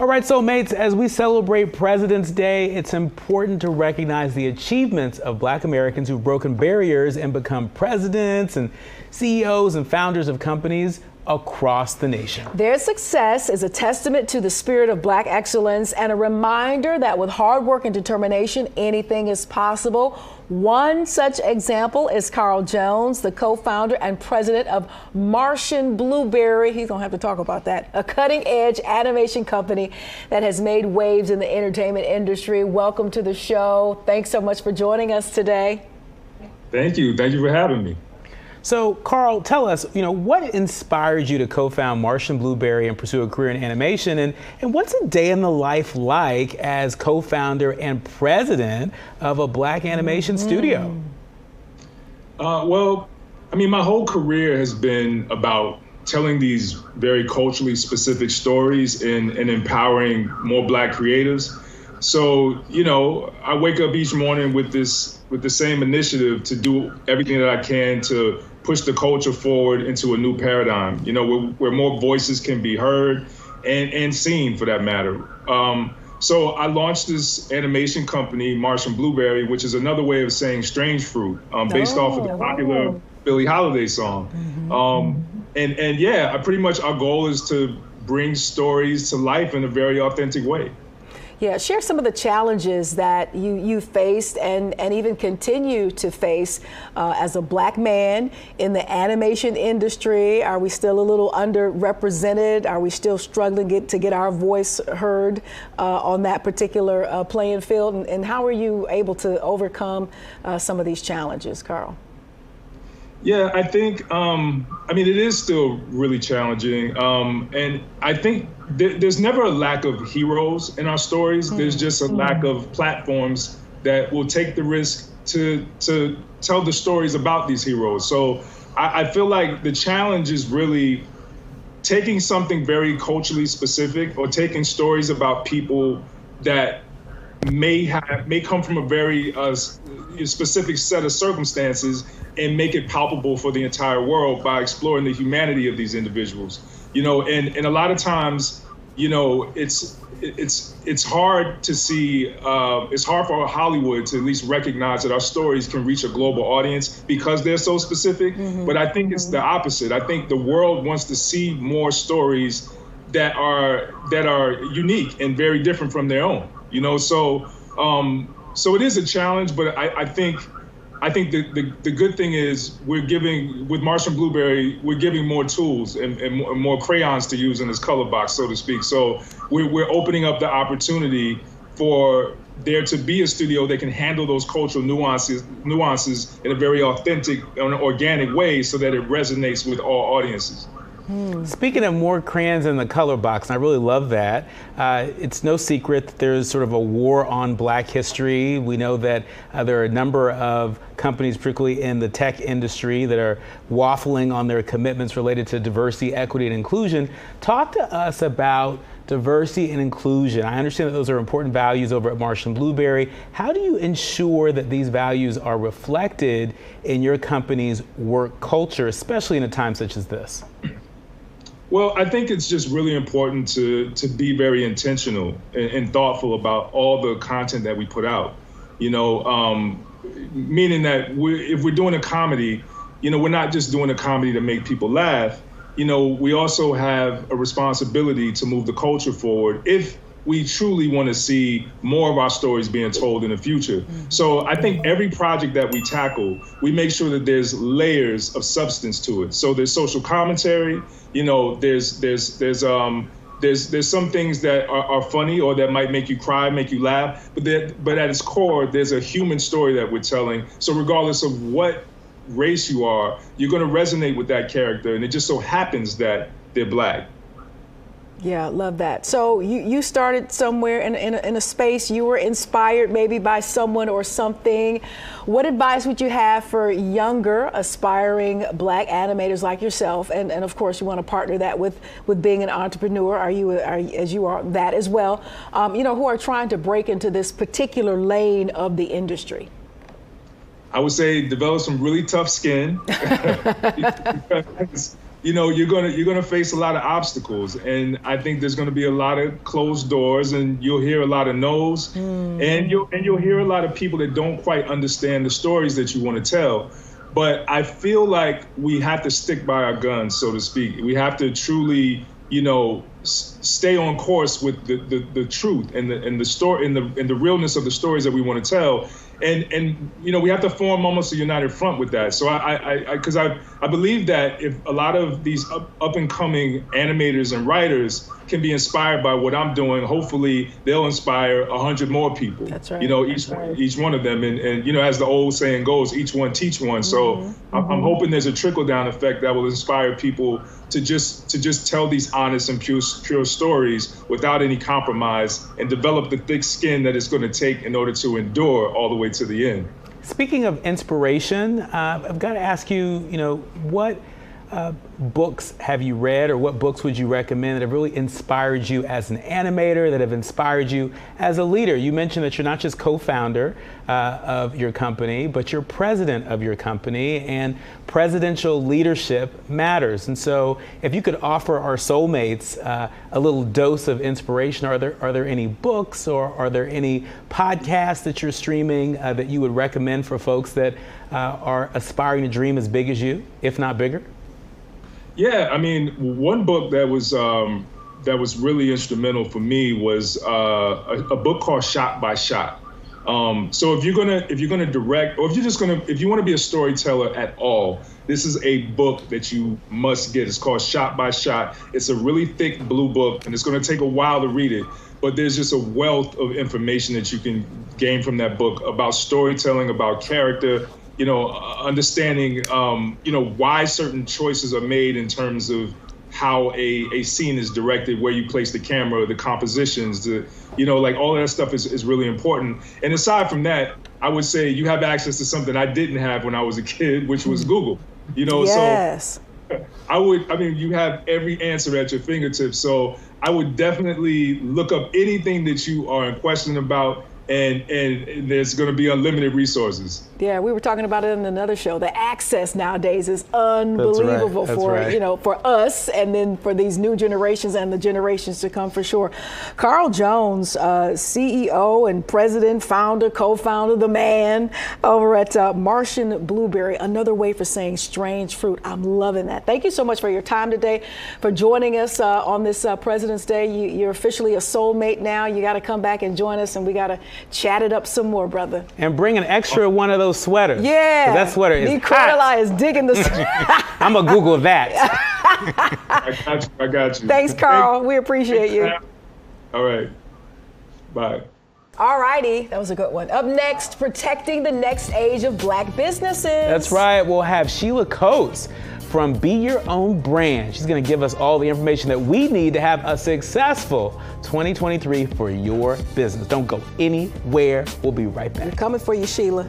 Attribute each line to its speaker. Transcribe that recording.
Speaker 1: All right, soulmates, as we celebrate President's Day, it's important to recognize the achievements of Black Americans who've broken barriers and become presidents and CEOs and founders of companies across the nation.
Speaker 2: Their success is a testament to the spirit of Black excellence and a reminder that with hard work and determination, anything is possible. One such example is Carl Jones, the co-founder and president of Martian Blueberry. He's gonna have to talk about that. A cutting-edge animation company that has made waves in the entertainment industry. Welcome to the show. Thanks so much for joining us today.
Speaker 3: Thank you. Thank you for having me.
Speaker 1: So, Carl, tell us, what inspired you to co-found Martian Blueberry and pursue a career in animation? And what's a day in the life like as co-founder and president of a Black animation studio?
Speaker 3: Well, I mean, my whole career has been about telling these very culturally specific stories and empowering more Black creators. So, I wake up each morning with the same initiative to do everything that I can to push the culture forward into a new paradigm, where more voices can be heard and seen, for that matter. So I launched this animation company, Martian Blueberry, which is another way of saying strange fruit, based off of the popular Billie Holiday song. And yeah, our goal is to bring stories to life in a very authentic way.
Speaker 2: Yeah, share some of the challenges that you faced and even continue to face as a Black man in the animation industry. Are we still a little underrepresented? Are we still struggling to get our voice heard on that particular playing field? And how are you able to overcome some of these challenges, Carl?
Speaker 3: Yeah, I think, it is still really challenging. And I think there's never a lack of heroes in our stories. There's just a lack of platforms that will take the risk to tell the stories about these heroes. So I feel like the challenge is really taking something very culturally specific or taking stories about people that may come from a very specific set of circumstances and make it palpable for the entire world by exploring the humanity of these individuals. And a lot of times, it's hard to see, it's hard for Hollywood to at least recognize that our stories can reach a global audience because they're so specific. But I think it's the opposite. I think the world wants to see more stories that are unique and very different from their own. So it is a challenge, but I think the good thing is with Martian Blueberry, we're giving more tools and more crayons to use in this color box, so to speak. So we're opening up the opportunity for there to be a studio that can handle those cultural nuances in a very authentic and organic way so that it resonates with all audiences.
Speaker 1: Speaking of more crayons in the color box, and I really love that, it's no secret that there's sort of a war on Black history. We know that there are a number of companies, particularly in the tech industry, that are waffling on their commitments related to diversity, equity, and inclusion. Talk to us about diversity and inclusion. I understand that those are important values over at Martian Blueberry. How do you ensure that these values are reflected in your company's work culture, especially in a time such as this?
Speaker 3: Well, I think it's just really important to be very intentional and thoughtful about all the content that we put out. Meaning that if we're doing a comedy, we're not just doing a comedy to make people laugh. We also have a responsibility to move the culture forward if we truly want to see more of our stories being told in the future. So I think every project that we tackle, we make sure that there's layers of substance to it. So there's social commentary, there's some things that are funny or that might make you cry, make you laugh, but at its core, there's a human story that we're telling. So regardless of what race you are, you're going to resonate with that character, and it just so happens that they're Black.
Speaker 2: Yeah, love that. So you started somewhere in a space, you were inspired maybe by someone or something. What advice would you have for younger, aspiring Black animators like yourself? And of course, you want to partner that with being an entrepreneur. Are you that as well? Who are trying to break into this particular lane of the industry?
Speaker 3: I would say develop some really tough skin. you're gonna face a lot of obstacles, and I think there's gonna be a lot of closed doors, and you'll hear a lot of no's, and you'll hear a lot of people that don't quite understand the stories that you want to tell. But I feel like we have to stick by our guns, so to speak. We have to truly, stay on course with the truth and the story and the realness of the stories that we want to tell. And we have to form almost a united front with that. So because I believe that if a lot of these up and coming animators and writers can be inspired by what I'm doing, hopefully they'll inspire 100 more people.
Speaker 2: That's right.
Speaker 3: Each one of them, and as the old saying goes, each one teach one. So I'm hoping there's a trickle down effect that will inspire people to just tell these honest and pure stories without any compromise, and develop the thick skin that it's going to take in order to endure all the way to the end.
Speaker 1: Speaking of inspiration, I've got to ask you, what books have you read, or what books would you recommend that have really inspired you as an animator, that have inspired you as a leader? You mentioned that you're not just co-founder of your company, but you're president of your company, and presidential leadership matters. And so if you could offer our soulmates a little dose of inspiration, are there any books or are there any podcasts that you're streaming that you would recommend for folks that are aspiring to dream as big as you, if not bigger?
Speaker 3: Yeah, I mean, one book that was really instrumental for me was a book called Shot by Shot. So if you're gonna direct, or if you want to be a storyteller at all, this is a book that you must get. It's called Shot by Shot. It's a really thick blue book, and it's going to take a while to read it. But there's just a wealth of information that you can gain from that book about storytelling, about character. Understanding, why certain choices are made in terms of how a scene is directed, where you place the camera, the compositions, all of that stuff is really important. And aside from that, I would say you have access to something I didn't have when I was a kid, which was Google.
Speaker 2: Yes.
Speaker 3: So you have every answer at your fingertips. So I would definitely look up anything that you are in question about, and there's going to be unlimited resources.
Speaker 2: Yeah, we were talking about it in another show. The access nowadays is unbelievable for us, and then for these new generations and the generations to come, for sure. Carl Jones, CEO and president, founder, co-founder, the man over at Martian Blueberry, another way for saying strange fruit. I'm loving that. Thank you so much for your time today, for joining us on this President's Day. You're officially a soulmate now. You got to come back and join us, and we got to chat it up some more, brother.
Speaker 1: And bring an extra one of those sweaters.
Speaker 2: Yeah.
Speaker 1: That sweater is
Speaker 2: hot. Is digging the
Speaker 1: I'm going to Google that.
Speaker 3: I got you.
Speaker 2: Thanks, Carl. We appreciate you.
Speaker 3: All right. Bye.
Speaker 2: All righty. That was a good one. Up next, protecting the next age of Black businesses.
Speaker 1: That's right. We'll have Sheila Coates from Be Your Own Brand. She's going to give us all the information that we need to have a successful 2023 for your business. Don't go anywhere. We'll be right back.
Speaker 2: We're coming for you, Sheila.